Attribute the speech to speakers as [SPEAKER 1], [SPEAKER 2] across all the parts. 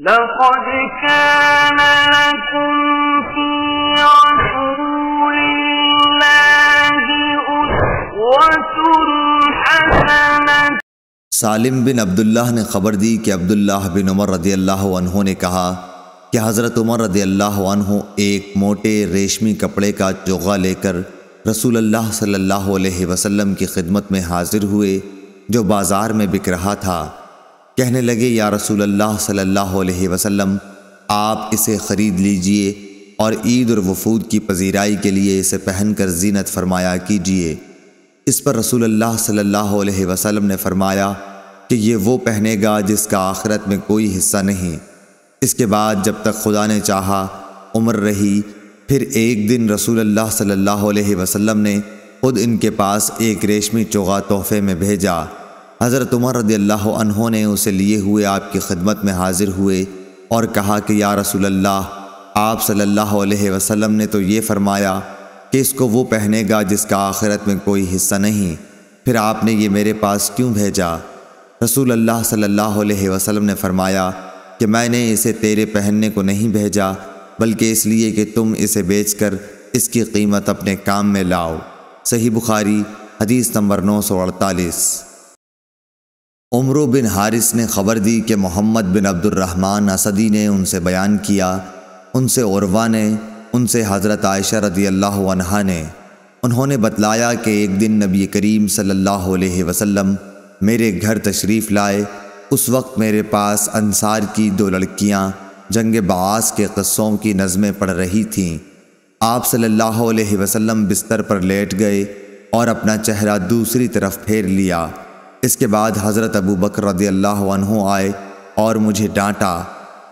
[SPEAKER 1] لقد كان لكم في رسول الله أسوة حسنة۔
[SPEAKER 2] سالم بن عبداللہ نے خبر دی کہ عبداللہ بن عمر رضی اللہ عنہ نے کہا کہ حضرت عمر رضی اللہ عنہ ایک موٹے ریشمی کپڑے کا چوغا لے کر رسول اللہ صلی اللہ علیہ وسلم کی خدمت میں حاضر ہوئے جو بازار میں بک رہا تھا۔ کہنے لگے یا رسول اللہ صلی اللہ علیہ وسلم، آپ اسے خرید لیجئے اور عید اور وفود کی پذیرائی کے لیے اسے پہن کر زینت فرمایا کیجئے۔ اس پر رسول اللہ صلی اللہ علیہ وسلم نے فرمایا کہ یہ وہ پہنے گا جس کا آخرت میں کوئی حصہ نہیں۔ اس کے بعد جب تک خدا نے چاہا عمر رہی۔ پھر ایک دن رسول اللہ صلی اللہ علیہ وسلم نے خود ان کے پاس ایک ریشمی چوغا تحفے میں بھیجا۔ حضرت عمر رضی اللہ عنہ نے اسے لیے ہوئے آپ کی خدمت میں حاضر ہوئے اور کہا کہ یا رسول اللہ، آپ صلی اللہ علیہ وسلم نے تو یہ فرمایا کہ اس کو وہ پہنے گا جس کا آخرت میں کوئی حصہ نہیں، پھر آپ نے یہ میرے پاس کیوں بھیجا؟ رسول اللہ صلی اللہ علیہ وسلم نے فرمایا کہ میں نے اسے تیرے پہننے کو نہیں بھیجا بلکہ اس لیے کہ تم اسے بیچ کر اس کی قیمت اپنے کام میں لاؤ۔ صحیح بخاری حدیث نمبر 948۔ عمرو بن حارث نے خبر دی کہ محمد بن عبد الرحمن اسدی نے ان سے بیان کیا، ان سے عروہ نے، ان سے حضرت عائشہ رضی اللہ عنہا نے، انہوں نے بتلایا کہ ایک دن نبی کریم صلی اللہ علیہ وسلم میرے گھر تشریف لائے۔ اس وقت میرے پاس انصار کی 2 لڑکیاں جنگ بعاث کے قصوں کی نظمیں پڑھ رہی تھیں۔ آپ صلی اللہ علیہ وسلم بستر پر لیٹ گئے اور اپنا چہرہ دوسری طرف پھیر لیا۔ اس کے بعد حضرت ابو بکر رضی اللہ عنہ آئے اور مجھے ڈانٹا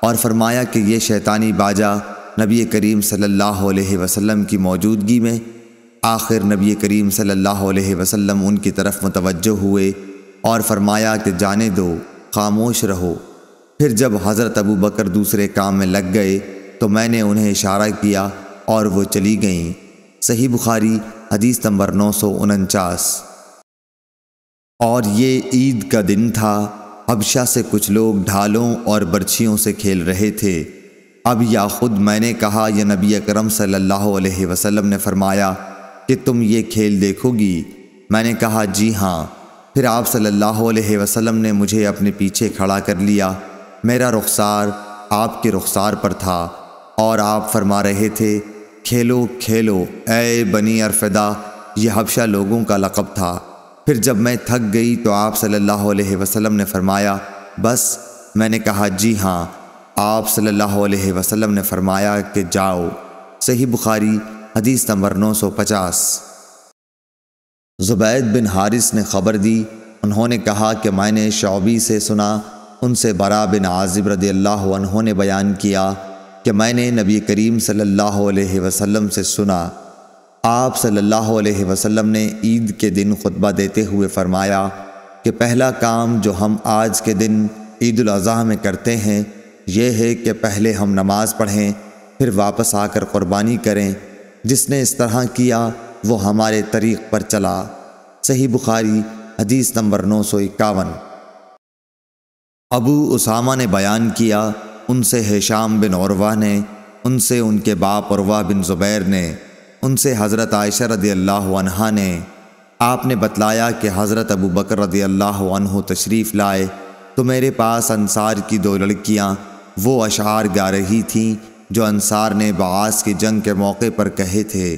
[SPEAKER 2] اور فرمایا کہ یہ شیطانی باجا نبی کریم صلی اللہ علیہ وسلم کی موجودگی میں۔ آخر نبی کریم صلی اللہ علیہ وسلم ان کی طرف متوجہ ہوئے اور فرمایا کہ جانے دو، خاموش رہو۔ پھر جب حضرت ابو بکر دوسرے کام میں لگ گئے تو میں نے انہیں اشارہ کیا اور وہ چلی گئیں۔ صحیح بخاری حدیث نمبر 949۔ اور یہ عید کا دن تھا۔ حبشہ سے کچھ لوگ ڈھالوں اور برچھیوں سے کھیل رہے تھے۔ اب یا خود میں نے کہا یا نبی اکرم صلی اللہ علیہ وسلم نے فرمایا کہ تم یہ کھیل دیکھو گی؟ میں نے کہا جی ہاں۔ پھر آپ صلی اللہ علیہ وسلم نے مجھے اپنے پیچھے کھڑا کر لیا۔ میرا رخسار آپ کے رخسار پر تھا اور آپ فرما رہے تھے کھیلو کھیلو اے بنی ارفدہ۔ یہ حبشہ لوگوں کا لقب تھا۔ پھر جب میں تھک گئی تو آپ صلی اللہ علیہ وسلم نے فرمایا بس؟ میں نے کہا جی ہاں۔ آپ صلی اللہ علیہ وسلم نے فرمایا کہ جاؤ۔ صحیح بخاری حدیث نمبر 950۔ زبید بن حارث نے خبر دی، انہوں نے کہا کہ میں نے شعبی سے سنا، ان سے برا بن عازب رضی اللہ عنہ نے بیان کیا کہ میں نے نبی کریم صلی اللہ علیہ وسلم سے سنا، آپ صلی اللہ علیہ وسلم نے عید کے دن خطبہ دیتے ہوئے فرمایا کہ پہلا کام جو ہم آج کے دن عید الاضحیٰ میں کرتے ہیں یہ ہے کہ پہلے ہم نماز پڑھیں، پھر واپس آ کر قربانی کریں۔ جس نے اس طرح کیا وہ ہمارے طریق پر چلا۔ صحیح بخاری حدیث نمبر 951۔ ابو اسامہ نے بیان کیا، ان سے ہشام بن عروہ نے، ان سے ان کے باپ عروہ بن زبیر نے، ان سے حضرت عائشہ رضی اللہ عنہا نے، آپ نے بتلایا کہ حضرت ابو بکر رضی اللہ عنہ تشریف لائے تو میرے پاس انصار کی 2 لڑکیاں وہ اشعار گا رہی تھیں جو انصار نے بعاث کی جنگ کے موقع پر کہے تھے۔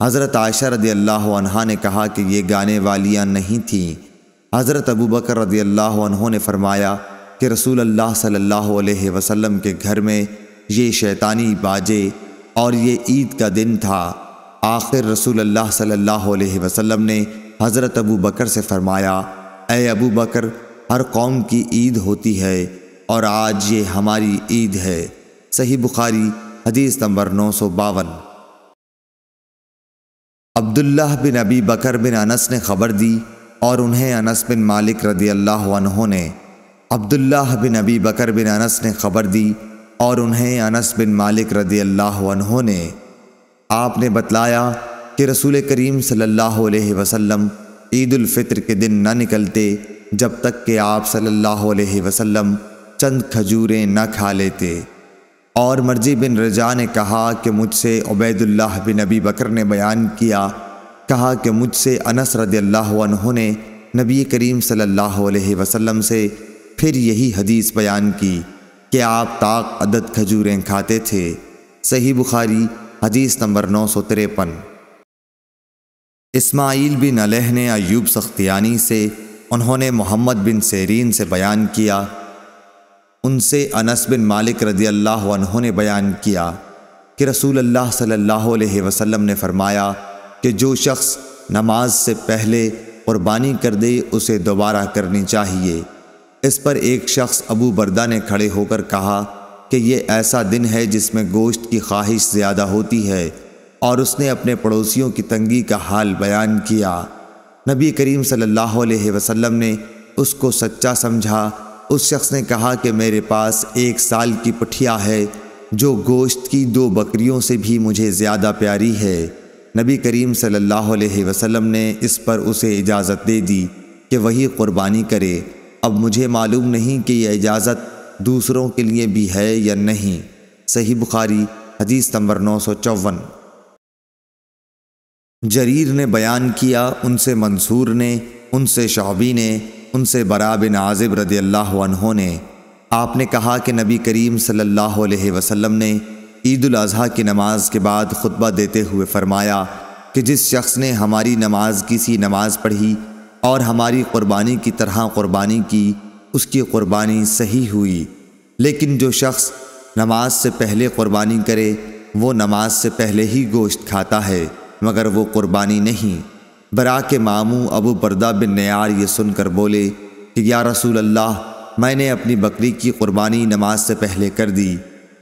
[SPEAKER 2] حضرت عائشہ رضی اللہ عنہا نے کہا کہ یہ گانے والیاں نہیں تھیں۔ حضرت ابو بکر رضی اللہ عنہ نے فرمایا کہ رسول اللہ صلی اللہ علیہ وسلم کے گھر میں یہ شیطانی باجے اور یہ عید کا دن تھا۔ آخر رسول اللہ صلی اللہ علیہ وسلم نے حضرت ابو بکر سے فرمایا اے ابو بکر، ہر قوم کی عید ہوتی ہے اور آج یہ ہماری عید ہے۔ صحیح بخاری حدیث نمبر 952۔ عبداللہ بن ابی بکر بن انس نے خبر دی اور انہیں انس بن مالک رضی اللہ عنہ نے، عبداللہ بن ابی بکر بن انس نے خبر دی اور انہیں انس بن مالک رضی اللہ عنہ نے، آپ نے بتلایا کہ رسول کریم صلی اللہ علیہ وسلم عید الفطر کے دن نہ نکلتے جب تک کہ آپ صلی اللہ علیہ وسلم چند کھجوریں نہ کھا لیتے۔ اور مرجی بن رجا نے کہا کہ مجھ سے عبید اللہ بن ابی بکر نے بیان کیا، کہا کہ مجھ سے انس رضی اللہ عنہ نے نبی کریم صلی اللہ علیہ وسلم سے پھر یہی حدیث بیان کی کہ آپ طاق عدد کھجوریں کھاتے تھے۔ صحیح بخاری حدیث نمبر 953۔ اسماعیل بن علیہ نے ایوب سختیانی سے، انہوں نے محمد بن سیرین سے بیان کیا، ان سے انس بن مالک رضی اللہ عنہ نے بیان کیا کہ رسول اللہ صلی اللہ علیہ وسلم نے فرمایا کہ جو شخص نماز سے پہلے قربانی کر دے اسے دوبارہ کرنی چاہیے۔ اس پر ایک شخص ابو بردہ نے کھڑے ہو کر کہا کہ یہ ایسا دن ہے جس میں گوشت کی خواہش زیادہ ہوتی ہے، اور اس نے اپنے پڑوسیوں کی تنگی کا حال بیان کیا۔ نبی کریم صلی اللہ علیہ وسلم نے اس کو سچا سمجھا۔ اس شخص نے کہا کہ میرے پاس 1 سال کی پٹھیا ہے جو گوشت کی 2 بکریوں سے بھی مجھے زیادہ پیاری ہے۔ نبی کریم صلی اللہ علیہ وسلم نے اس پر اسے اجازت دے دی کہ وہی قربانی کرے۔ اب مجھے معلوم نہیں کہ یہ اجازت دوسروں کے لیے بھی ہے یا نہیں۔ صحیح بخاری حدیث نمبر 954۔ جریر نے بیان کیا، ان سے منصور نے، ان سے شعبی نے، ان سے براء بن عازب رضی اللہ عنہ نے، آپ نے کہا کہ نبی کریم صلی اللہ علیہ وسلم نے عید الاضحیٰ کی نماز کے بعد خطبہ دیتے ہوئے فرمایا کہ جس شخص نے ہماری نماز کی سی نماز پڑھی اور ہماری قربانی کی طرح قربانی کی، اس کی قربانی صحیح ہوئی، لیکن جو شخص نماز سے پہلے قربانی کرے وہ نماز سے پہلے ہی گوشت کھاتا ہے مگر وہ قربانی نہیں۔ براء کے ماموں ابو بردہ بن نیار یہ سن کر بولے کہ یا رسول اللہ، میں نے اپنی بکری کی قربانی نماز سے پہلے کر دی۔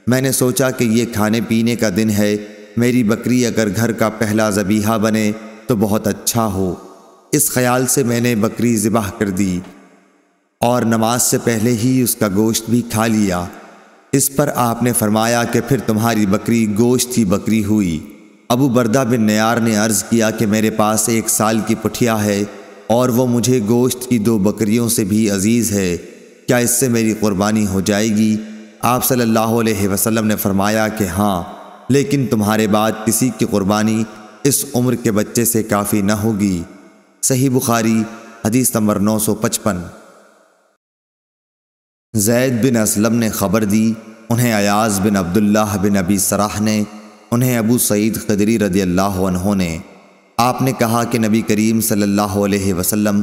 [SPEAKER 2] میں نے سوچا کہ یہ کھانے پینے کا دن ہے، میری بکری اگر گھر کا پہلا ذبیحہ بنے تو بہت اچھا ہو۔ اس خیال سے میں نے بکری ذبح کر دی اور نماز سے پہلے ہی اس کا گوشت بھی کھا لیا۔ اس پر آپ نے فرمایا کہ پھر تمہاری بکری گوشت کی بکری ہوئی۔ ابو بردہ بن نیار نے عرض کیا کہ میرے پاس 1 سال کی پٹھیا ہے اور وہ مجھے گوشت کی 2 بکریوں سے بھی عزیز ہے، کیا اس سے میری قربانی ہو جائے گی؟ آپ صلی اللہ علیہ وسلم نے فرمایا کہ ہاں، لیکن تمہارے بعد کسی کی قربانی اس عمر کے بچے سے کافی نہ ہوگی۔ صحیح بخاری حدیث نمبر 955۔ زید بن اسلم نے خبر دی، انہیں ایاز بن عبداللہ بن ابی سراح نے، انہیں ابو سعید خدری رضی اللہ عنہ نے، آپ نے کہا کہ نبی کریم صلی اللہ علیہ وسلم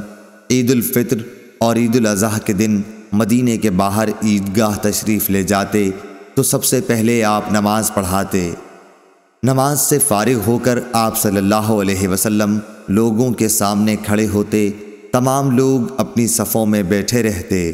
[SPEAKER 2] عید الفطر اور عید الاضحیٰ کے دن مدینے کے باہر عیدگاہ تشریف لے جاتے تو سب سے پہلے آپ نماز پڑھاتے۔ نماز سے فارغ ہو کر آپ صلی اللہ علیہ وسلم لوگوں کے سامنے کھڑے ہوتے، تمام لوگ اپنی صفوں میں بیٹھے رہتے۔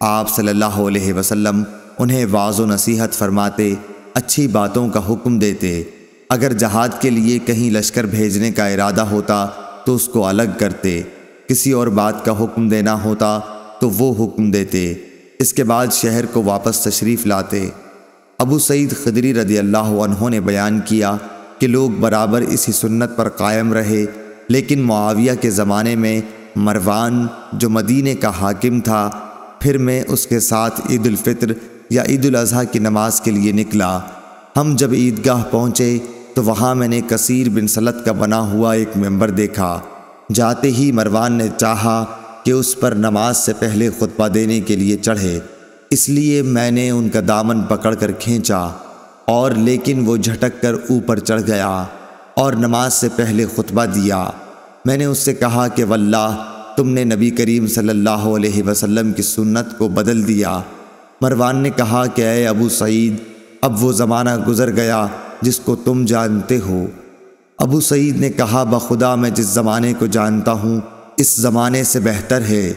[SPEAKER 2] آپ صلی اللہ علیہ وسلم انہیں واعظ و نصیحت فرماتے، اچھی باتوں کا حکم دیتے۔ اگر جہاد کے لیے کہیں لشکر بھیجنے کا ارادہ ہوتا تو اس کو الگ کرتے، کسی اور بات کا حکم دینا ہوتا تو وہ حکم دیتے، اس کے بعد شہر کو واپس تشریف لاتے۔ ابو سعید خدری رضی اللہ عنہ نے بیان کیا کہ لوگ برابر اسی سنت پر قائم رہے، لیکن معاویہ کے زمانے میں مروان جو مدینے کا حاکم تھا، پھر میں اس کے ساتھ عید الفطر یا عید الاضحیٰ کی نماز کے لیے نکلا۔ ہم جب عیدگاہ پہنچے تو وہاں میں نے کثیر بن سلت کا بنا ہوا ایک ممبر دیکھا۔ جاتے ہی مروان نے چاہا کہ اس پر نماز سے پہلے خطبہ دینے کے لیے چڑھے، اس لیے میں نے ان کا دامن پکڑ کر کھینچا، اور لیکن وہ جھٹک کر اوپر چڑھ گیا اور نماز سے پہلے خطبہ دیا۔ میں نے اس سے کہا کہ واللہ تم نے نبی کریم صلی اللہ علیہ وسلم کی سنت کو بدل دیا۔ مروان نے کہا کہ اے ابو سعید، اب وہ زمانہ گزر گیا جس کو تم جانتے ہو۔ ابو سعید نے کہا بخدا میں جس زمانے کو جانتا ہوں اس زمانے سے بہتر ہے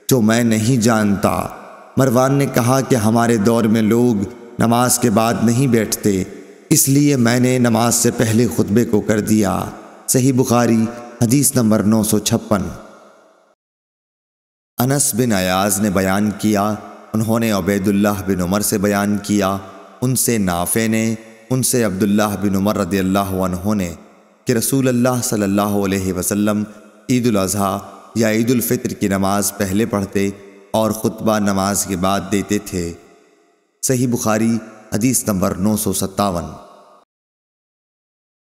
[SPEAKER 2] جو میں نہیں جانتا۔ مروان نے کہا کہ ہمارے دور میں لوگ نماز کے بعد نہیں بیٹھتے، اس لیے میں نے نماز سے پہلے خطبے کو کر دیا۔ صحیح بخاری حدیث نمبر 956۔ انس بن ایاز نے بیان کیا، انہوں نے عبید اللہ بن عمر سے بیان کیا، ان سے نافع نے، ان سے عبداللہ بن عمر رضی اللہ عنہ نے کہ رسول اللہ صلی اللہ علیہ وسلم عید الاضحیٰ یا عید الفطر کی نماز پہلے پڑھتے اور خطبہ نماز کے بعد دیتے تھے۔ صحیح بخاری حدیث نمبر 957۔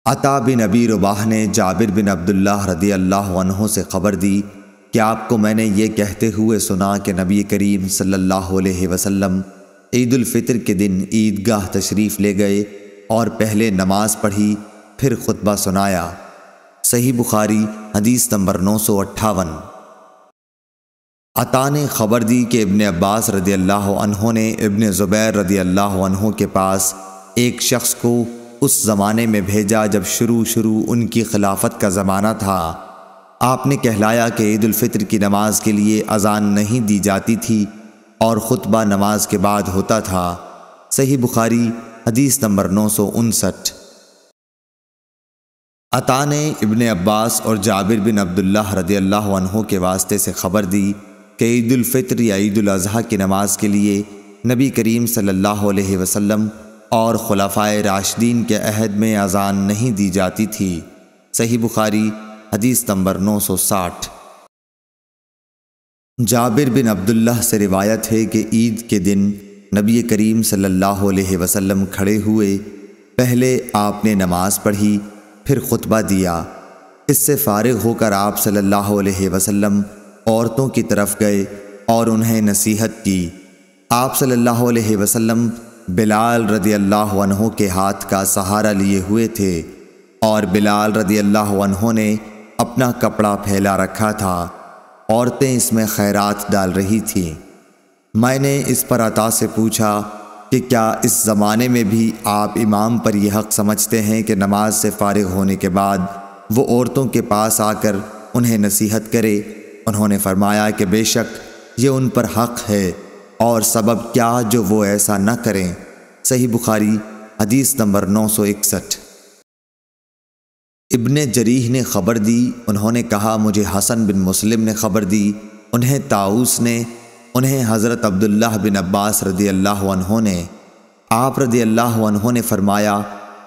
[SPEAKER 2] عطا بن ابی رباح نے جابر بن عبداللہ رضی اللہ عنہ سے خبر دی کہ آپ کو میں نے یہ کہتے ہوئے سنا کہ نبی کریم صلی اللہ علیہ وسلم عید الفطر کے دن عیدگاہ تشریف لے گئے اور پہلے نماز پڑھی، پھر خطبہ سنایا۔ صحیح بخاری حدیث نمبر 958۔ عطا نے خبر دی کہ ابن عباس رضی اللہ عنہ نے ابن زبیر رضی اللہ عنہ کے پاس ایک شخص کو اس زمانے میں بھیجا جب شروع ان کی خلافت کا زمانہ تھا۔ آپ نے کہلایا کہ عید الفطر کی نماز کے لیے اذان نہیں دی جاتی تھی اور خطبہ نماز کے بعد ہوتا تھا۔ صحیح بخاری حدیث نمبر 959۔ عطا نے ابن عباس اور جابر بن عبداللہ رضی اللہ عنہ کے واسطے سے خبر دی کہ عید الفطر یا عید الاضحیٰ کی نماز کے لیے نبی کریم صلی اللہ علیہ وسلم اور خلفائے راشدین کے عہد میں اذان نہیں دی جاتی تھی۔ صحیح بخاری حدیث نمبر 960۔ جابر بن عبداللہ سے روایت ہے کہ عید کے دن نبی کریم صلی اللہ علیہ وسلم کھڑے ہوئے، پہلے آپ نے نماز پڑھی، پھر خطبہ دیا۔ اس سے فارغ ہو کر آپ صلی اللہ علیہ وسلم عورتوں کی طرف گئے اور انہیں نصیحت کی۔ آپ صلی اللہ علیہ وسلم بلال رضی اللہ عنہ کے ہاتھ کا سہارا لیے ہوئے تھے اور بلال رضی اللہ عنہ نے اپنا کپڑا پھیلا رکھا تھا۔ عورتیں اس میں خیرات ڈال رہی تھیں۔ میں نے اس پر عطا سے پوچھا کہ کیا اس زمانے میں بھی آپ امام پر یہ حق سمجھتے ہیں کہ نماز سے فارغ ہونے کے بعد وہ عورتوں کے پاس آ کر انہیں نصیحت کرے؟ انہوں نے فرمایا کہ بے شک یہ ان پر حق ہے، اور سبب کیا جو وہ ایسا نہ کریں۔ صحیح بخاری حدیث نمبر 961۔ ابن جریح نے خبر دی، انہوں نے کہا مجھے حسن بن مسلم نے خبر دی، انہیں طاؤس نے، انہیں حضرت عبداللہ بن عباس رضی اللہ عنہ نے۔ آپ رضی اللہ عنہ نے فرمایا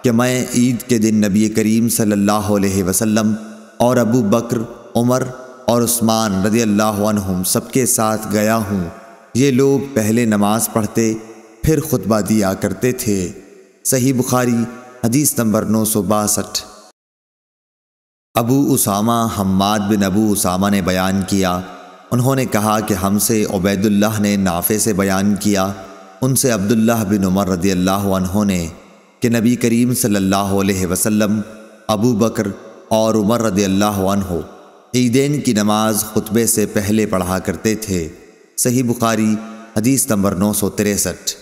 [SPEAKER 2] کہ میں عید کے دن نبی کریم صلی اللہ علیہ وسلم اور ابو بکر، عمر اور عثمان رضی اللہ عنہم سب کے ساتھ گیا ہوں۔ یہ لوگ پہلے نماز پڑھتے پھر خطبہ دیا کرتے تھے۔ صحیح بخاری حدیث نمبر 962۔ ابو اسامہ حماد بن ابو اسامہ نے بیان کیا، انہوں نے کہا کہ ہم سے عبید اللہ نے نافع سے بیان کیا، ان سے عبداللہ بن عمر رضی اللہ عنہ نے کہ نبی کریم صلی اللہ علیہ وسلم، ابو بکر اور عمر رضی اللہ عنہ عیدین کی نماز خطبے سے پہلے پڑھا کرتے تھے۔ صحیح بخاری حدیث نمبر 963۔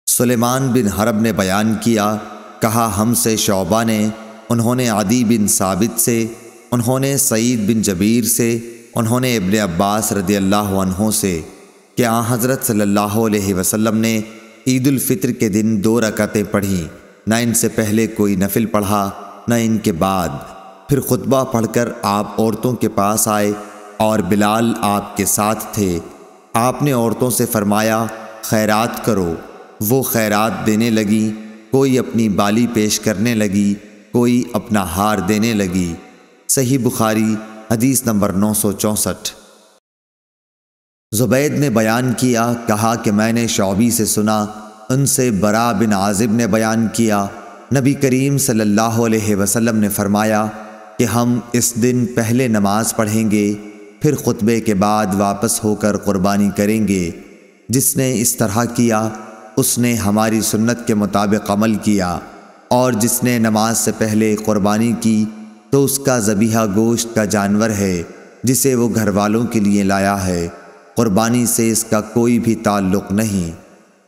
[SPEAKER 2] سلیمان بن حرب نے بیان کیا، کہا ہم سے شعبہ نے، انہوں نے عدی بن ثابت سے، انہوں نے سعید بن جبیر سے، انہوں نے ابن عباس رضی اللہ عنہ سے کہ آن حضرت صلی اللہ علیہ وسلم نے عید الفطر کے دن 2 رکعتیں پڑھیں، نہ ان سے پہلے کوئی نفل پڑھا نہ ان کے بعد۔ پھر خطبہ پڑھ کر آپ عورتوں کے پاس آئے اور بلال آپ کے ساتھ تھے۔ آپ نے عورتوں سے فرمایا خیرات کرو، وہ خیرات دینے لگی، کوئی اپنی بالی پیش کرنے لگی، کوئی اپنا ہار دینے لگی۔ صحیح بخاری حدیث نمبر 964۔ زبید نے بیان کیا، کہا کہ میں نے شعبی سے سنا، ان سے برا بن عازب نے بیان کیا، نبی کریم صلی اللہ علیہ وسلم نے فرمایا کہ ہم اس دن پہلے نماز پڑھیں گے، پھر خطبے کے بعد واپس ہو کر قربانی کریں گے۔ جس نے اس طرح کیا اس نے ہماری سنت کے مطابق عمل کیا، اور جس نے نماز سے پہلے قربانی کی تو اس کا ذبیحہ گوشت کا جانور ہے جسے وہ گھر والوں کے لیے لایا ہے، قربانی سے اس کا کوئی بھی تعلق نہیں۔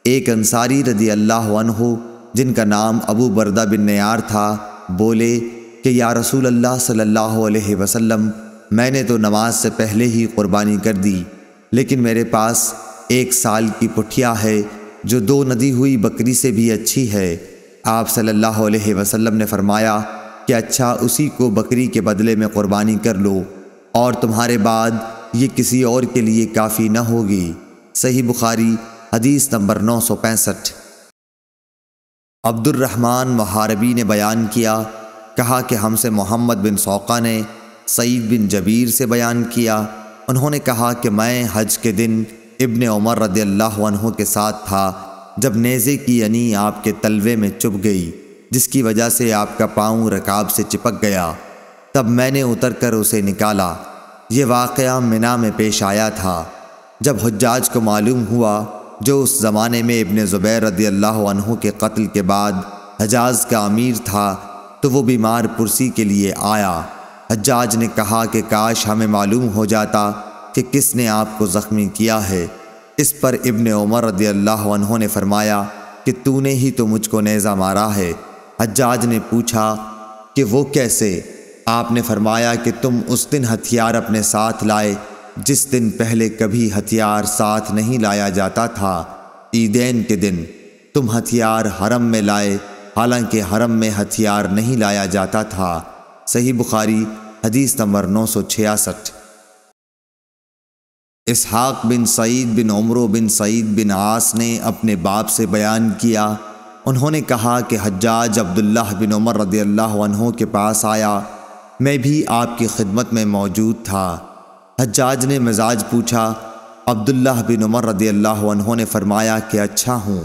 [SPEAKER 2] ایک انصاری رضی اللہ عنہ جن کا نام ابو بردہ بن نیار تھا بولے کہ یا رسول اللہ صلی اللہ علیہ وسلم، میں نے تو نماز سے پہلے ہی قربانی کر دی، لیکن میرے پاس 1 سال کی پٹھیا ہے جو 2 ندی ہوئی بکری سے بھی اچھی ہے۔ آپ صلی اللہ علیہ وسلم نے فرمایا کہ اچھا اسی کو بکری کے بدلے میں قربانی کر لو، اور تمہارے بعد یہ کسی اور کے لیے کافی نہ ہوگی۔ صحیح بخاری حدیث نمبر 965۔ عبد الرحمن محاربی نے بیان کیا، کہا کہ ہم سے محمد بن سوقہ نے سعید بن جبیر سے بیان کیا، انہوں نے کہا کہ میں حج کے دن ابن عمر رضی اللہ عنہ کے ساتھ تھا جب نیزے کی ینی آپ کے تلوے میں چبھ گئی، جس کی وجہ سے آپ کا پاؤں رکاب سے چپک گیا۔ تب میں نے اتر کر اسے نکالا۔ یہ واقعہ منی میں پیش آیا تھا۔ جب حجاج کو معلوم ہوا، جو اس زمانے میں ابن زبیر رضی اللہ عنہ کے قتل کے بعد حجاز کا امیر تھا، تو وہ بیمار پرسی کے لیے آیا۔ حجاج نے کہا کہ کاش ہمیں معلوم ہو جاتا کہ کس نے آپ کو زخمی کیا ہے۔ اس پر ابن عمر رضی اللہ عنہ نے فرمایا کہ تو نے ہی تو مجھ کو نیزہ مارا ہے۔ حجاج نے پوچھا کہ وہ کیسے؟ آپ نے فرمایا کہ تم اس دن ہتھیار اپنے ساتھ لائے جس دن پہلے کبھی ہتھیار ساتھ نہیں لایا جاتا تھا۔ عیدین کے دن تم ہتھیار حرم میں لائے، حالانکہ حرم میں ہتھیار نہیں لایا جاتا تھا۔ صحیح بخاری حدیث نمبر 966۔ اسحاق بن سعید بن عمرو بن سعید بن عاص نے اپنے باپ سے بیان کیا، انہوں نے کہا کہ حجاج عبداللہ بن عمر رضی اللہ عنہ کے پاس آیا، میں بھی آپ کی خدمت میں موجود تھا۔ حجاج نے مزاج پوچھا۔ عبداللہ بن عمر رضی اللہ عنہ نے فرمایا کہ اچھا ہوں۔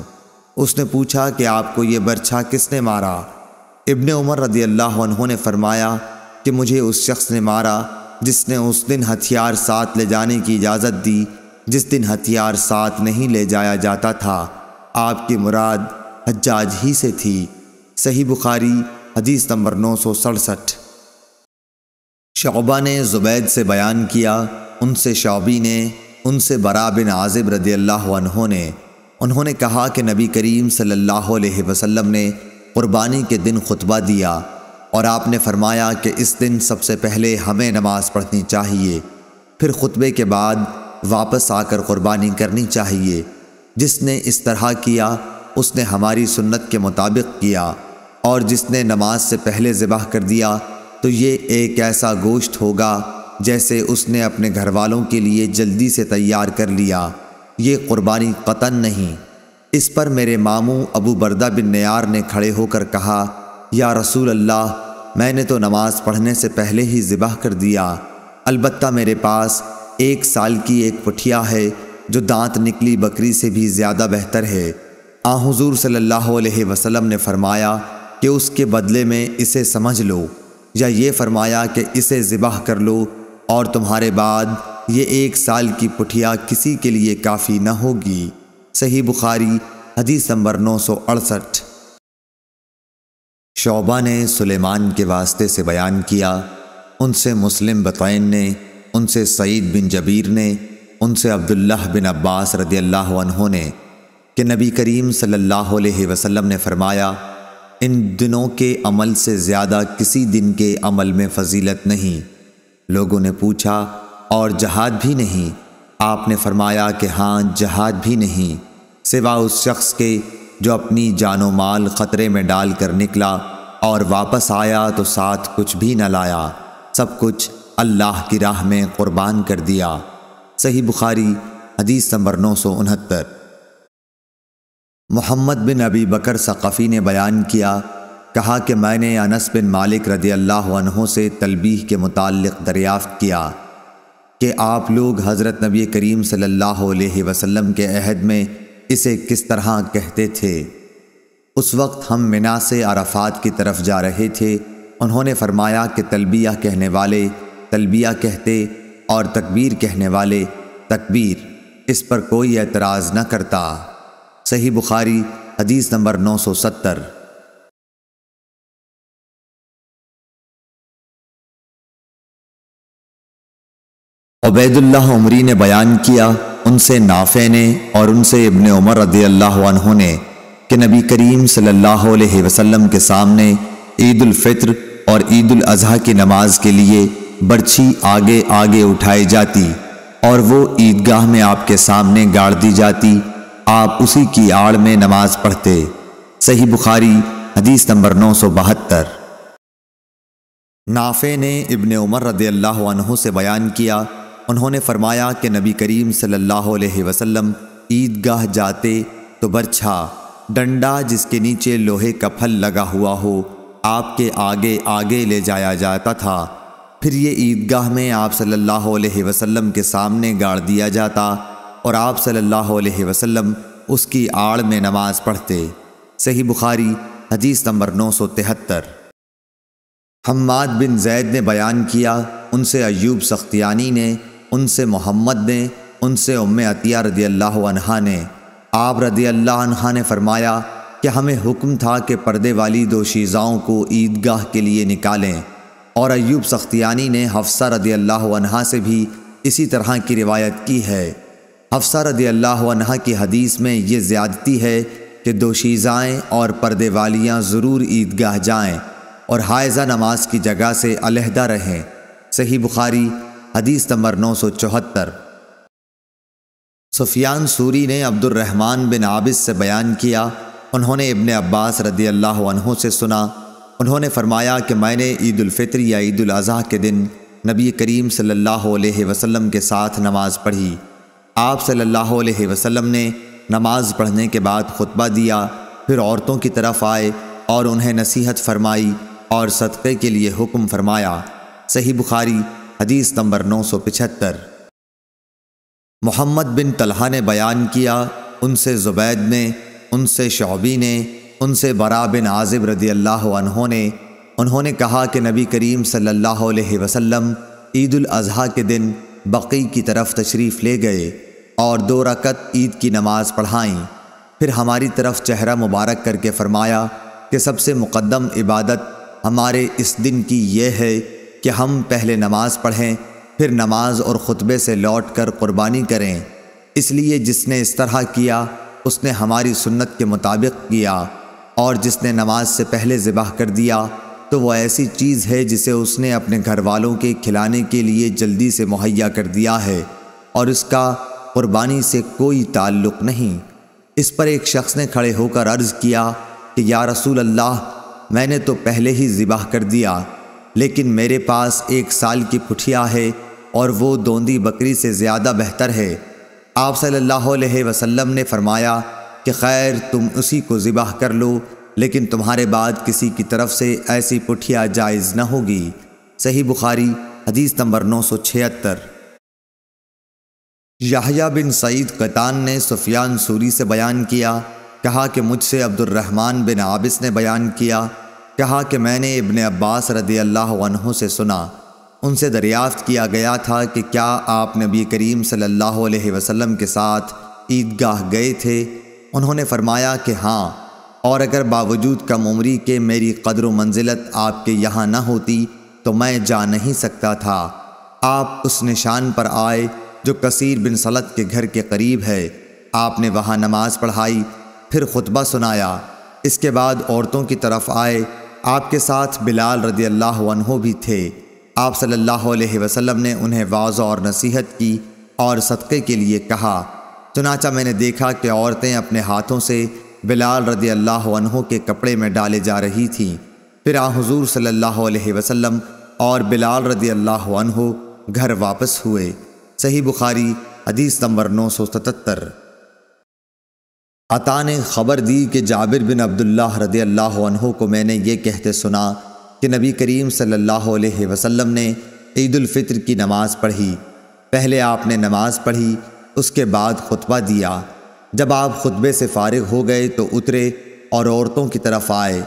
[SPEAKER 2] اس نے پوچھا کہ آپ کو یہ برچھا کس نے مارا؟ ابن عمر رضی اللہ عنہ نے فرمایا کہ مجھے اس شخص نے مارا جس نے اس دن ہتھیار ساتھ لے جانے کی اجازت دی جس دن ہتھیار ساتھ نہیں لے جایا جاتا تھا۔ آپ کی مراد حجاج ہی سے تھی۔ صحیح بخاری حدیث نمبر 967۔ شعبہ نے زبید سے بیان کیا، ان سے شعبی نے، ان سے برا بن عازب رضی اللہ عنہ نے، انہوں نے کہا کہ نبی کریم صلی اللہ علیہ وسلم نے قربانی کے دن خطبہ دیا اور آپ نے فرمایا کہ اس دن سب سے پہلے ہمیں نماز پڑھنی چاہیے، پھر خطبے کے بعد واپس آ کر قربانی کرنی چاہیے۔ جس نے اس طرح کیا اس نے ہماری سنت کے مطابق کیا، اور جس نے نماز سے پہلے ذبح کر دیا تو یہ ایک ایسا گوشت ہوگا جیسے اس نے اپنے گھر والوں کے لیے جلدی سے تیار کر لیا، یہ قربانی قطعاً نہیں۔ اس پر میرے ماموں ابو بردہ بن نیار نے کھڑے ہو کر کہا، یا رسول اللہ، میں نے تو نماز پڑھنے سے پہلے ہی ذبح کر دیا، البتہ میرے پاس 1 سال کی ایک پٹھیا ہے جو دانت نکلی بکری سے بھی زیادہ بہتر ہے۔ حضور صلی اللہ علیہ وسلم نے فرمایا کہ اس کے بدلے میں اسے سمجھ لو، یا یہ فرمایا کہ اسے ذبح کر لو، اور تمہارے بعد یہ 1 سال کی پٹھیا کسی کے لیے کافی نہ ہوگی۔ صحیح بخاری حدیث نمبر 968۔ شعبہ نے سلیمان کے واسطے سے بیان کیا، ان سے مسلم بطین نے، ان سے سعید بن جبیر نے، ان سے عبداللہ بن عباس رضی اللہ عنہ نے کہ نبی کریم صلی اللہ علیہ وسلم نے فرمایا، ان دنوں کے عمل سے زیادہ کسی دن کے عمل میں فضیلت نہیں۔ لوگوں نے پوچھا، اور جہاد بھی نہیں؟ آپ نے فرمایا کہ ہاں، جہاد بھی نہیں، سوا اس شخص کے جو اپنی جان و مال خطرے میں ڈال کر نکلا اور واپس آیا تو ساتھ کچھ بھی نہ لایا، سب کچھ اللہ کی راہ میں قربان کر دیا۔ صحیح بخاری حدیث نمبر 969۔ محمد بن ابی بکر ثقفی نے بیان کیا، کہا کہ میں نے انس بن مالک رضی اللہ عنہ سے تلبیح کے متعلق دریافت کیا کہ آپ لوگ حضرت نبی کریم صلی اللہ علیہ وسلم کے عہد میں اسے کس طرح کہتے تھے۔ اس وقت ہم منی سے عرفات کی طرف جا رہے تھے۔ انہوں نے فرمایا کہ تلبیہ کہنے والے تلبیہ کہتے اور تکبیر کہنے والے تکبیر، اس پر کوئی اعتراض نہ کرتا۔ صحیح بخاری حدیث نمبر 970۔ عبید اللہ عمری نے بیان کیا، ان سے نافع نے اور ان سے ابن عمر رضی اللہ عنہ نے کہ نبی کریم صلی اللہ علیہ وسلم کے سامنے عید الفطر اور عید الاضحیٰ کی نماز کے لیے برچھی آگے آگے اٹھائی جاتی اور وہ عیدگاہ میں آپ کے سامنے گاڑ دی جاتی، آپ اسی کی آڑ میں نماز پڑھتے۔ صحیح بخاری حدیث نمبر 972۔ نافع نے ابن عمر رضی اللہ عنہ سے بیان کیا، انہوں نے فرمایا کہ نبی کریم صلی اللہ علیہ وسلم عیدگاہ جاتے تو برچھا، ڈنڈا جس کے نیچے لوہے کا پھل لگا ہوا ہو، آپ کے آگے آگے لے جایا جاتا تھا پھر یہ عیدگاہ میں آپ صلی اللہ علیہ وسلم کے سامنے گاڑ دیا جاتا اور آپ صلی اللہ علیہ وسلم اس کی آڑ میں نماز پڑھتے۔ صحیح بخاری حدیث نمبر 973۔ حماد بن زید نے بیان کیا، ان سے ایوب سختیانی نے، ان سے محمد نے، ان سے ام عطیہ رضی اللہ عنہا نے، آپ رضی اللہ عنہ نے فرمایا کہ ہمیں حکم تھا کہ پردے والی دوشیزاؤں کو عیدگاہ کے لیے نکالیں، اور ایوب سختیانی نے حفصہ رضی اللہ عنہا سے بھی اسی طرح کی روایت کی ہے۔ حفصہ رضی اللہ عنہا کی حدیث میں یہ زیادتی ہے کہ دوشیزائیں اور پردے والیاں ضرور عیدگاہ جائیں اور حائضہ نماز کی جگہ سے علیحدہ رہیں۔ صحیح بخاری حدیث نمبر 974۔ سفیان ثوری نے عبد الرحمن بن عابس سے بیان کیا، انہوں نے ابن عباس رضی اللہ عنہ سے سنا، انہوں نے فرمایا کہ میں نے عید الفطر یا عید الاضحیٰ کے دن نبی کریم صلی اللہ علیہ وسلم کے ساتھ نماز پڑھی۔ آپ صلی اللہ علیہ وسلم نے نماز پڑھنے کے بعد خطبہ دیا، پھر عورتوں کی طرف آئے اور انہیں نصیحت فرمائی اور صدقے کے لیے حکم فرمایا۔ صحیح بخاری حدیث نمبر 975۔ محمد بن طلحہ نے بیان کیا، ان سے زبید نے، ان سے شعبی نے، ان سے براء بن عازب رضی اللہ عنہ نے، انہوں نے کہا کہ نبی کریم صلی اللہ علیہ وسلم عید الاضحیٰ کے دن بقیع کی طرف تشریف لے گئے اور 2 رکعت عید کی نماز پڑھائیں، پھر ہماری طرف چہرہ مبارک کر کے فرمایا کہ سب سے مقدم عبادت ہمارے اس دن کی یہ ہے کہ ہم پہلے نماز پڑھیں، پھر نماز اور خطبے سے لوٹ کر قربانی کریں، اس لیے جس نے اس طرح کیا اس نے ہماری سنت کے مطابق کیا، اور جس نے نماز سے پہلے ذبح کر دیا تو وہ ایسی چیز ہے جسے اس نے اپنے گھر والوں کے کھلانے کے لیے جلدی سے مہیا کر دیا ہے اور اس کا قربانی سے کوئی تعلق نہیں۔ اس پر ایک شخص نے کھڑے ہو کر عرض کیا کہ یا رسول اللہ، میں نے تو پہلے ہی ذبح کر دیا، لیکن میرے پاس 1 سال کی پٹھیا ہے اور وہ دوندی بکری سے زیادہ بہتر ہے۔ آپ صلی اللہ علیہ وسلم نے فرمایا کہ خیر، تم اسی کو ذبح کر لو، لیکن تمہارے بعد کسی کی طرف سے ایسی پٹھیا جائز نہ ہوگی۔ صحیح بخاری حدیث نمبر 976۔ یحییٰ بن سعید قطان نے سفیان ثوری سے بیان کیا، کہا کہ مجھ سے عبد الرحمن بن عابس نے بیان کیا، کہا کہ میں نے ابن عباس رضی اللہ عنہ سے سنا، ان سے دریافت کیا گیا تھا کہ کیا آپ نبی کریم صلی اللہ علیہ وسلم کے ساتھ عیدگاہ گئے تھے؟ انہوں نے فرمایا کہ ہاں، اور اگر باوجود کم عمری کے میری قدر و منزلت آپ کے یہاں نہ ہوتی تو میں جا نہیں سکتا تھا۔ آپ اس نشان پر آئے جو کثیر بن سلط کے گھر کے قریب ہے، آپ نے وہاں نماز پڑھائی، پھر خطبہ سنایا، اس کے بعد عورتوں کی طرف آئے، آپ کے ساتھ بلال رضی اللہ عنہ بھی تھے۔ آپ صلی اللہ علیہ وسلم نے انہیں واعظ اور نصیحت کی اور صدقے کے لیے کہا، چنانچہ میں نے دیکھا کہ عورتیں اپنے ہاتھوں سے بلال رضی اللہ عنہ کے کپڑے میں ڈالے جا رہی تھیں، پھر حضور صلی اللہ علیہ وسلم اور بلال رضی اللہ عنہ گھر واپس ہوئے۔ صحیح بخاری حدیث نمبر 977۔ عطا نے خبر دی کہ جابر بن عبداللہ رضی اللہ عنہ کو میں نے یہ کہتے سنا کہ نبی کریم صلی اللہ علیہ وسلم نے عید الفطر کی نماز پڑھی، پہلے آپ نے نماز پڑھی، اس کے بعد خطبہ دیا، جب آپ خطبے سے فارغ ہو گئے تو اترے اور عورتوں کی طرف آئے،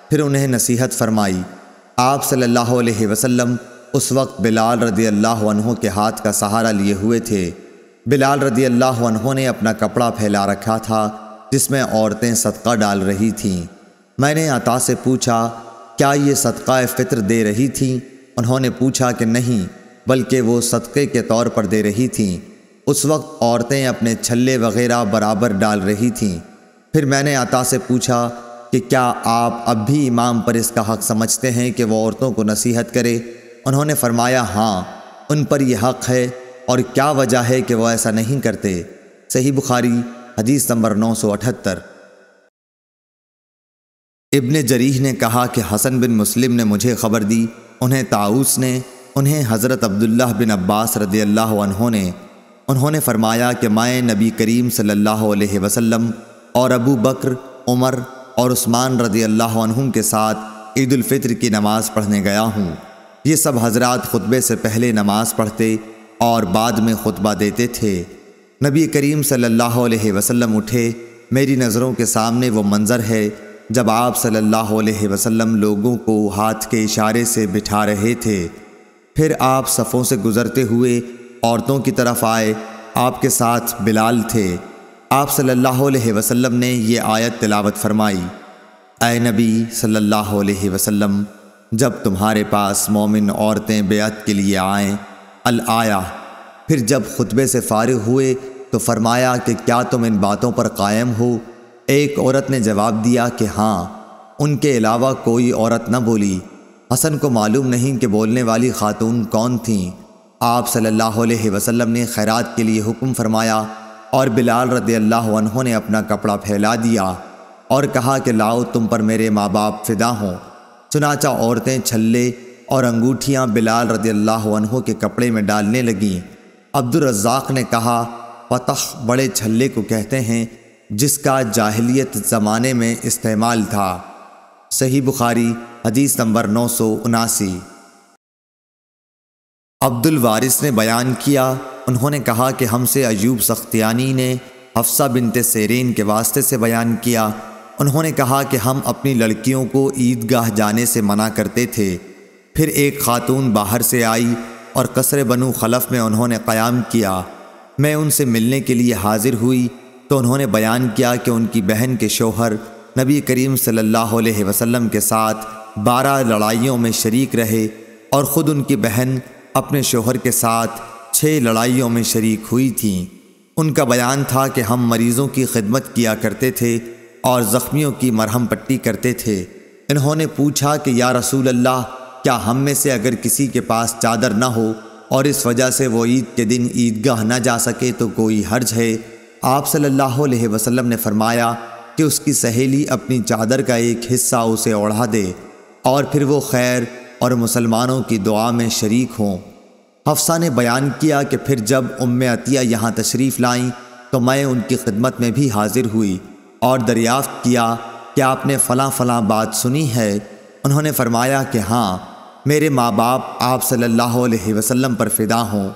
[SPEAKER 2] پھر انہیں نصیحت فرمائی۔ آپ صلی اللہ علیہ وسلم اس وقت بلال رضی اللہ عنہ کے ہاتھ کا سہارا لیے ہوئے تھے۔ بلال رضی اللہ عنہ نے اپنا کپڑا پھیلا رکھا تھا جس میں عورتیں صدقہ ڈال رہی تھیں۔ میں نے عطا سے پوچھا، کیا یہ صدقہ فطر دے رہی تھیں؟ انہوں نے پوچھا کہ نہیں، بلکہ وہ صدقے کے طور پر دے رہی تھیں۔ اس وقت عورتیں اپنے چھلے وغیرہ برابر ڈال رہی تھیں۔ پھر میں نے عطا سے پوچھا کہ کیا آپ اب بھی امام پر اس کا حق سمجھتے ہیں کہ وہ عورتوں کو نصیحت کرے؟ انہوں نے فرمایا ہاں، ان پر یہ حق ہے، اور کیا وجہ ہے کہ وہ ایسا نہیں کرتے؟ صحیح بخاری حدیث نمبر 978۔ ابن جریح نے کہا کہ حسن بن مسلم نے مجھے خبر دی، انہیں طاؤس نے، انہیں حضرت عبداللہ بن عباس رضی اللہ عنہ نے، انہوں نے فرمایا کہ میں نبی کریم صلی اللہ علیہ وسلم اور ابو بکر، عمر اور عثمان رضی اللہ عنہم کے ساتھ عید الفطر کی نماز پڑھنے گیا ہوں۔ یہ سب حضرات خطبے سے پہلے نماز پڑھتے اور بعد میں خطبہ دیتے تھے۔ نبی کریم صلی اللہ علیہ وسلم اٹھے۔ میری نظروں کے سامنے وہ منظر ہے جب آپ صلی اللہ علیہ وسلم لوگوں کو ہاتھ کے اشارے سے بٹھا رہے تھے۔ پھر آپ صفوں سے گزرتے ہوئے عورتوں کی طرف آئے۔ آپ کے ساتھ بلال تھے۔ آپ صلی اللہ علیہ وسلم نے یہ آیت تلاوت فرمائی: اے نبی صلی اللہ علیہ وسلم، جب تمہارے پاس مومن عورتیں بیعت کے لیے آئیں، الآیہ۔ پھر جب خطبے سے فارغ ہوئے تو فرمایا کہ کیا تم ان باتوں پر قائم ہو؟ ایک عورت نے جواب دیا کہ ہاں۔ ان کے علاوہ کوئی عورت نہ بولی۔ حسن کو معلوم نہیں کہ بولنے والی خاتون کون تھیں۔ آپ صلی اللہ علیہ وسلم نے خیرات کے لیے حکم فرمایا اور بلال رضی اللہ عنہ نے اپنا کپڑا پھیلا دیا اور کہا کہ لاؤ تم پر میرے ماں باپ فدا ہوں۔ چنانچہ عورتیں چھلے اور انگوٹھیاں بلال رضی اللہ عنہ کے کپڑے میں ڈالنے لگیں۔ عبد الرزاق نے کہا، پتخ بڑے چھلے کو کہتے ہیں جس کا جاہلیت زمانے میں استعمال تھا۔ صحیح بخاری حدیث نمبر 979۔ عبد الوارث نے بیان کیا، انہوں نے کہا کہ ہم سے ایوب سختیانی نے حفصہ بنت سیرین کے واسطے سے بیان کیا۔ انہوں نے کہا کہ ہم اپنی لڑکیوں کو عیدگاہ جانے سے منع کرتے تھے۔ پھر ایک خاتون باہر سے آئی اور قصر بنو خلف میں انہوں نے قیام کیا۔ میں ان سے ملنے کے لیے حاضر ہوئی تو انہوں نے بیان کیا کہ ان کی بہن کے شوہر نبی کریم صلی اللہ علیہ وسلم کے ساتھ 12 لڑائیوں میں شریک رہے اور خود ان کی بہن اپنے شوہر کے ساتھ 6 لڑائیوں میں شریک ہوئی تھیں۔ ان کا بیان تھا کہ ہم مریضوں کی خدمت کیا کرتے تھے اور زخمیوں کی مرہم پٹی کرتے تھے۔ انہوں نے پوچھا کہ یا رسول اللہ، کیا ہم میں سے اگر کسی کے پاس چادر نہ ہو اور اس وجہ سے وہ عید کے دن عیدگاہ نہ جا سکے تو کوئی حرج ہے؟ آپ صلی اللہ علیہ وسلم نے فرمایا کہ اس کی سہیلی اپنی چادر کا ایک حصہ اسے اوڑھا دے اور پھر وہ خیر اور مسلمانوں کی دعا میں شریک ہوں۔ حفصہ نے بیان کیا کہ پھر جب ام عطیہ یہاں تشریف لائیں تو میں ان کی خدمت میں بھی حاضر ہوئی اور دریافت کیا کہ آپ نے فلاں فلاں بات سنی ہے؟ انہوں نے فرمایا کہ ہاں، میرے ماں باپ آپ صلی اللہ علیہ وسلم پر فدا ہوں۔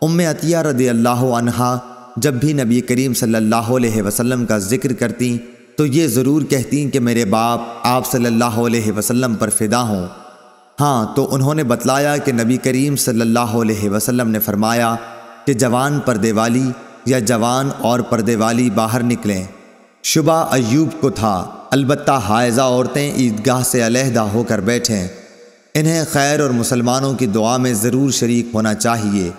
[SPEAKER 2] ام عطیہ رضی اللہ عنہا جب بھی نبی کریم صلی اللہ علیہ وسلم کا ذکر کرتیں تو یہ ضرور کہتیں کہ میرے باپ آپ صلی اللہ علیہ وسلم پر فدا ہوں۔ ہاں، تو انہوں نے بتلایا کہ نبی کریم صلی اللہ علیہ وسلم نے فرمایا کہ جوان پردے والی یا جوان اور پردے والی باہر نکلیں۔ شبہ ایوب کو تھا، البتہ حائضہ عورتیں عیدگاہ سے علیحدہ ہو کر بیٹھیں۔ انہیں خیر اور مسلمانوں کی دعا میں ضرور شریک ہونا چاہیے۔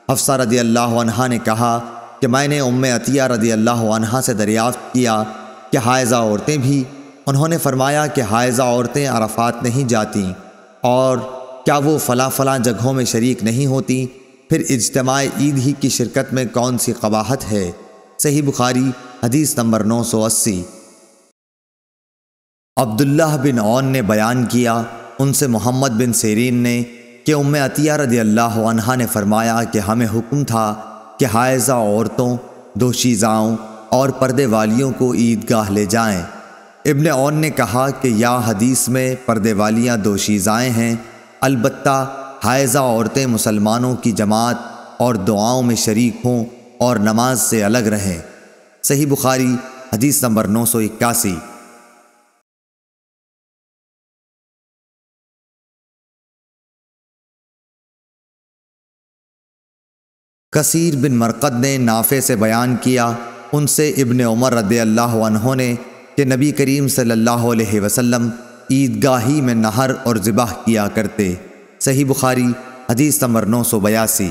[SPEAKER 2] حفصہ رضی اللہ عنہا نے کہا کہ میں نے ام عطیہ رضی اللہ عنہا سے دریافت کیا کہ حائضہ عورتیں بھی؟ انہوں نے فرمایا کہ حائضہ عورتیں عرفات نہیں جاتیں، اور کیا وہ فلاں فلاں جگہوں میں شریک نہیں ہوتی؟ پھر اجتماع عید ہی کی شرکت میں کون سی قباحت ہے؟ صحیح بخاری حدیث نمبر 980۔ عبداللہ بن عون نے بیان کیا، ان سے محمد بن سیرین نے کہ ام عطیہ رضی اللہ عنہا نے فرمایا کہ ہمیں حکم تھا کہ حائضہ عورتوں، دوشیزاؤں اور پردے والیوں کو عیدگاہ لے جائیں۔ ابن عون نے کہا کہ یا حدیث میں پردے والیاں دوشیزائیں ہیں، البتہ حائضہ عورتیں مسلمانوں کی جماعت اور دعاؤں میں شریک ہوں اور نماز سے الگ رہیں۔ صحیح بخاری حدیث نمبر 981۔ کثیر بن مرقد نے نافع سے بیان کیا، ان سے ابن عمر رضی اللہ عنہ نے کہ نبی کریم صلی اللہ علیہ وسلم عیدگاہی میں نہر اور ذبح کیا کرتے۔ صحیح بخاری حدیث نمبر 982۔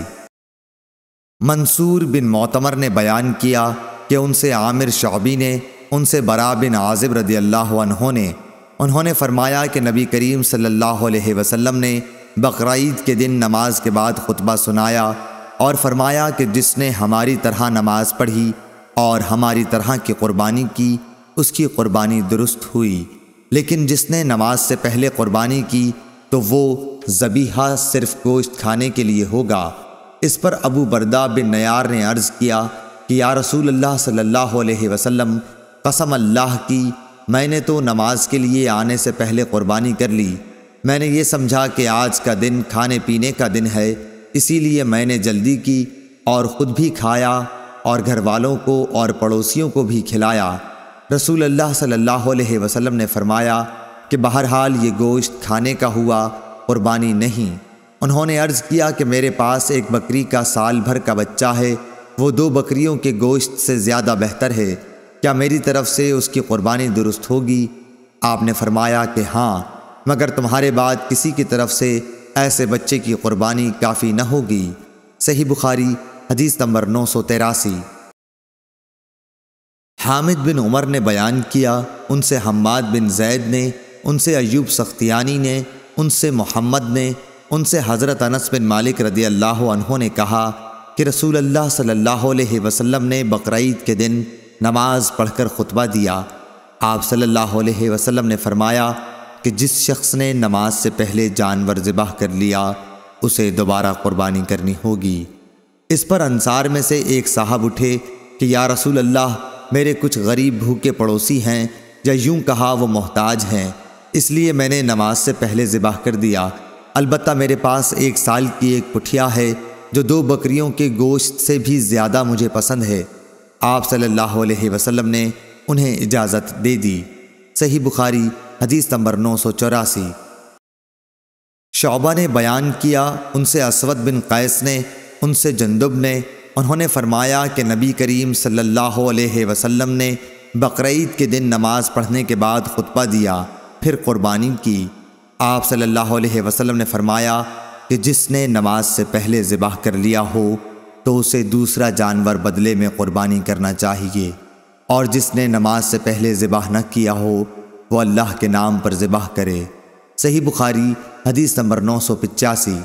[SPEAKER 2] منصور بن معتمر نے بیان کیا کہ ان سے عامر شعبی نے، ان سے براء بن عازب رضی اللہ عنہ نے، انہوں نے فرمایا کہ نبی کریم صلی اللہ علیہ وسلم نے بقرعید کے دن نماز کے بعد خطبہ سنایا اور فرمایا کہ جس نے ہماری طرح نماز پڑھی اور ہماری طرح کی قربانی کی، اس کی قربانی درست ہوئی، لیکن جس نے نماز سے پہلے قربانی کی تو وہ ذبیحہ صرف گوشت کھانے کے لیے ہوگا۔ اس پر ابو بردہ بن نیار نے عرض کیا کہ یا رسول اللہ صلی اللہ علیہ وسلم، قسم اللہ کی میں نے تو نماز کے لیے آنے سے پہلے قربانی کر لی۔ میں نے یہ سمجھا کہ آج کا دن کھانے پینے کا دن ہے، اسی لیے میں نے جلدی کی اور خود بھی کھایا اور گھر والوں کو اور پڑوسیوں کو بھی کھلایا۔ رسول اللہ صلی اللہ علیہ وسلم نے فرمایا کہ بہرحال یہ گوشت کھانے کا ہوا، قربانی نہیں۔ انہوں نے عرض کیا کہ میرے پاس ایک بکری کا سال بھر کا بچہ ہے، وہ 2 بکریوں کے گوشت سے زیادہ بہتر ہے، کیا میری طرف سے اس کی قربانی درست ہوگی؟ آپ نے فرمایا کہ ہاں، مگر تمہارے بعد کسی کی طرف سے ایسے بچے کی قربانی کافی نہ ہوگی۔ صحیح بخاری حدیث نمبر 983۔ حامد بن عمر نے بیان کیا، ان سے حماد بن زید نے، ان سے ایوب سختیانی نے، ان سے محمد نے، ان سے حضرت انس بن مالک رضی اللہ عنہ نے کہا کہ رسول اللہ صلی اللہ علیہ وسلم نے بقرعید کے دن نماز پڑھ کر خطبہ دیا۔ آپ صلی اللہ علیہ وسلم نے فرمایا کہ جس شخص نے نماز سے پہلے جانور ذبح کر لیا اسے دوبارہ قربانی کرنی ہوگی۔ اس پر انصار میں سے ایک صاحب اٹھے کہ یا رسول اللہ، میرے کچھ غریب بھوکے پڑوسی ہیں، یا یوں کہا وہ محتاج ہیں، اس لیے میں نے نماز سے پہلے ذبح کر دیا۔ البتہ میرے پاس 1 سال کی ایک پٹھیا ہے جو 2 بکریوں کے گوشت سے بھی زیادہ مجھے پسند ہے۔ آپ صلی اللہ علیہ وسلم نے انہیں اجازت دے دی۔ صحیح بخاری حدیث نمبر 984۔ شعبہ نے بیان کیا، ان سے اسود بن قیس نے، ان سے جندب نے، انہوں نے فرمایا کہ نبی کریم صلی اللہ علیہ وسلم نے بقرعید کے دن نماز پڑھنے کے بعد خطبہ دیا، پھر قربانی کی۔ آپ صلی اللہ علیہ وسلم نے فرمایا کہ جس نے نماز سے پہلے ذبح کر لیا ہو تو اسے دوسرا جانور بدلے میں قربانی کرنا چاہیے، اور جس نے نماز سے پہلے ذبح نہ کیا ہو وہ اللہ کے نام پر ذبح کرے۔ صحیح بخاری حدیث نمبر 985۔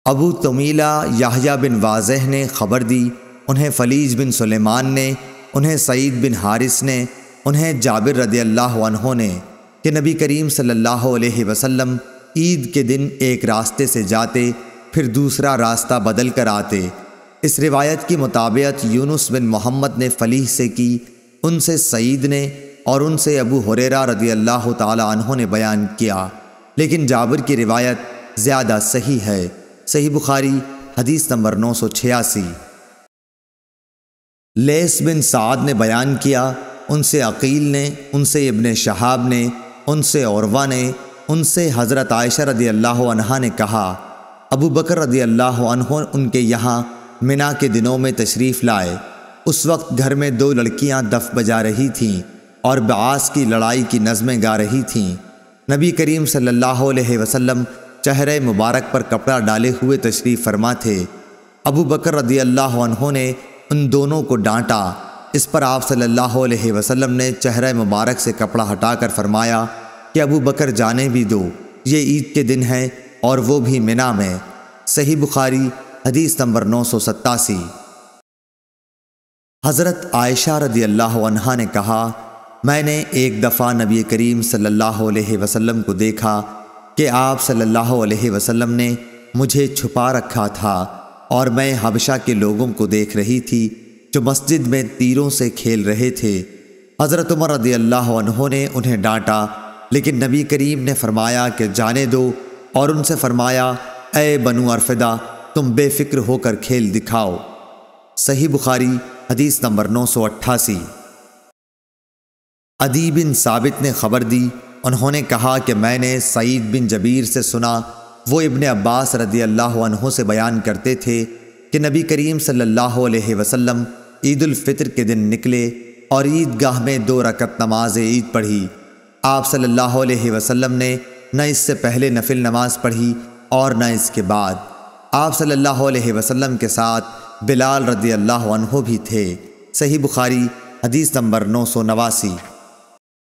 [SPEAKER 2] ابو طمیلہ یحییٰ بن واضح نے خبر دی، انہیں فلیج بن سلیمان نے، انہیں سعید بن حارث نے، انہیں جابر رضی اللہ عنہ نے کہ نبی کریم صلی اللہ علیہ وسلم عید کے دن ایک راستے سے جاتے، پھر دوسرا راستہ بدل کر آتے۔ اس روایت کی مطابقت یونس بن محمد نے فلیح سے کی، ان سے سعید نے، اور ان سے ابو ہریرہ رضی اللہ تعالی عنہ نے بیان کیا، لیکن جابر کی روایت زیادہ صحیح ہے۔ صحیح بخاری حدیث نمبر 986۔ لیث بن سعد نے بیان کیا، ان سے عقیل نے، ان سے ابن شہاب نے، ان سے عروہ نے، ان سے حضرت عائشہ رضی اللہ عنہا نے کہا ابو بکر رضی اللہ عنہ ان کے یہاں منا کے دنوں میں تشریف لائے۔ اس وقت گھر میں 2 لڑکیاں دف بجا رہی تھیں اور بعاث کی لڑائی کی نظمیں گا رہی تھیں۔ نبی کریم صلی اللہ علیہ وسلم چہرے مبارک پر کپڑا ڈالے ہوئے تشریف فرما تھے۔ ابو بکر رضی اللہ عنہ نے ان دونوں کو ڈانٹا۔ اس پر آپ صلی اللہ علیہ وسلم نے چہرہ مبارک سے کپڑا ہٹا کر فرمایا کہ ابو بکر جانے بھی دو، یہ عید کے دن ہے اور وہ بھی منا میں۔ صحیح بخاری حدیث نمبر 987۔ حضرت عائشہ رضی اللہ عنہا نے کہا، میں نے ایک دفعہ نبی کریم صلی اللہ علیہ وسلم کو دیکھا کہ آپ صلی اللہ علیہ وسلم نے مجھے چھپا رکھا تھا اور میں حبشہ کے لوگوں کو دیکھ رہی تھی جو مسجد میں تیروں سے کھیل رہے تھے۔ حضرت عمر رضی اللہ عنہ نے انہیں ڈانٹا، لیکن نبی کریم نے فرمایا کہ جانے دو، اور ان سے فرمایا، اے بنو ارفدہ، تم بے فکر ہو کر کھیل دکھاؤ۔ صحیح بخاری حدیث نمبر 988۔ عدی بن ثابت نے خبر دی، انہوں نے کہا کہ میں نے سعید بن جبیر سے سنا، وہ ابن عباس رضی اللہ عنہ سے بیان کرتے تھے کہ نبی کریم صلی اللہ علیہ وسلم عید الفطر کے دن نکلے اور عیدگاہ میں 2 رکعت نماز عید پڑھی۔ آپ صلی اللہ علیہ وسلم نے نہ اس سے پہلے نفل نماز پڑھی اور نہ اس کے بعد۔ آپ صلی اللہ علیہ وسلم کے ساتھ بلال رضی اللہ عنہ بھی تھے۔ صحیح بخاری حدیث نمبر 989۔